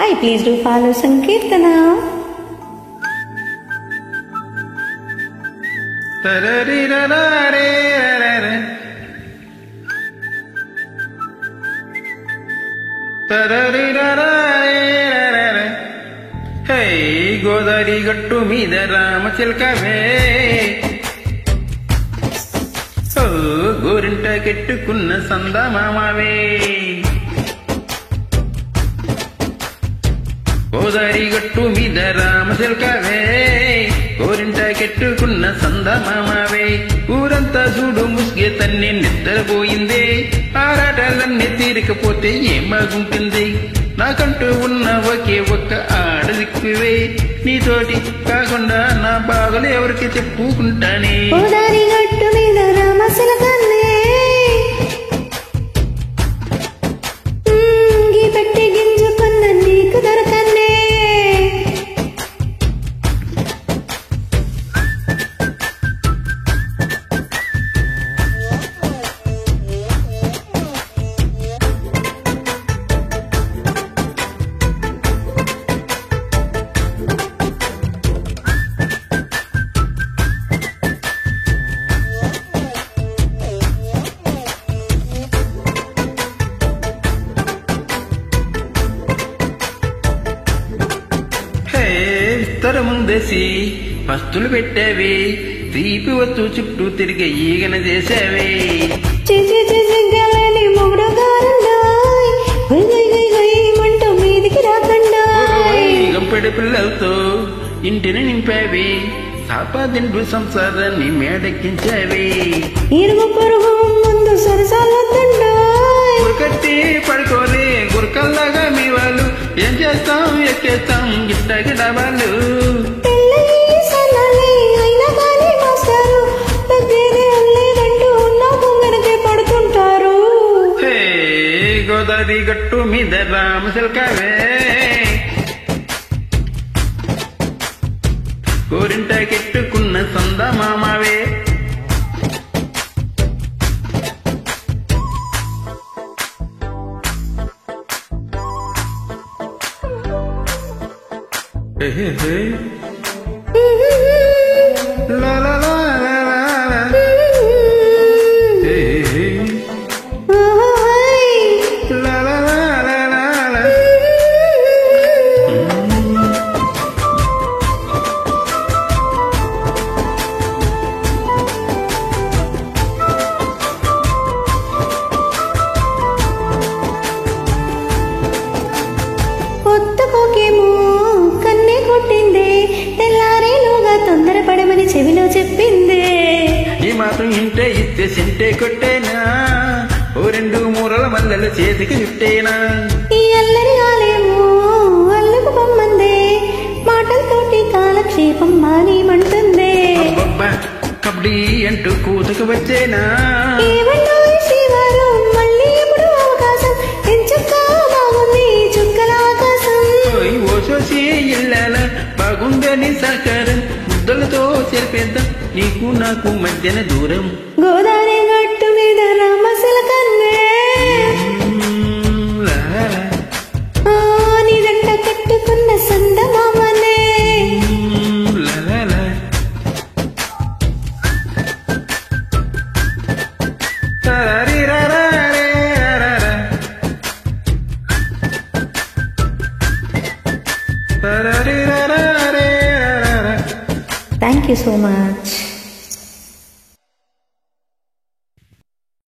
Hi, please do follow Sankirtana. Hey, Godari గట్టు మీద రామచిలకవే గోరింట కెట్టుకున్న సందమామవే గోదారి గట్టు మీద రామచిలకవే గోరింట కెట్టుకున్న సందమామవే ఊరంతా చూడు ముసిగే తన్ని నిద్రపోయిందే ఆరాటాలన్నీ తీరికపోతే ఏం బాగుంటుంది నాకంటూ ఉన్న ఒకే ఒక్క ఆడదిక్కువే నీతోటి కాకుండా నా బాధలు ఎవరికి చెప్పుకుంటానే గోదారి గట్టు మీద రామచిలకన్నే పెట్టి గింజుకున్న నీకు దొరకన్నే ముందేసి పస్తులు పెట్టావి తీపి వత్తు చుట్టూ తిరిగి ఈగన చేసావే గంపెడి పిల్లలతో ఇంటిని నింపావి సాపాదిండు సంసారాన్ని మేడెక్కించావి ఇరుగు పొరుగు ముందు గురకట్టి పడుకోలే గురకల్లాగా మీ వాళ్ళు ఏం చేస్తాం ఎక్కేస్తాం గిట్టగిడ వాళ్ళు గోదావరి గట్టు మీద రామచిలకవే గోరింట కెట్టుకున్న సందమామవే la la la la la la తొందరపడమని చెవిలో చెప్పిందే ఈ మాత్రం ఇంటే ఇస్తే సింటే కొట్టేనా ఓ రెండు మూరల మల్లెల చేతికి చుట్టేనా ఈ అల్లరి ఆలేమో అల్లుకు పొమ్మందే మాటలతోటి కాలక్షేపం మానేమంటుందే కబడ్డీ అంటూ కూతుకు వచ్చేనా మళ్ళీ ఎప్పుడు అవకాశం ఎంచక్కా బాగుంది చుక్కల ఆకాశం ఓసోసి ఇల్లాల బాగుందని సహకారం ముద్దలతో చేర్పేద్దాం నీకు నాకు మధ్యన దూరం గోదావరి గట్టు మీద రామచిలకన్నే నీ జంట కట్టుకున్న సందమామనే Thank you so much.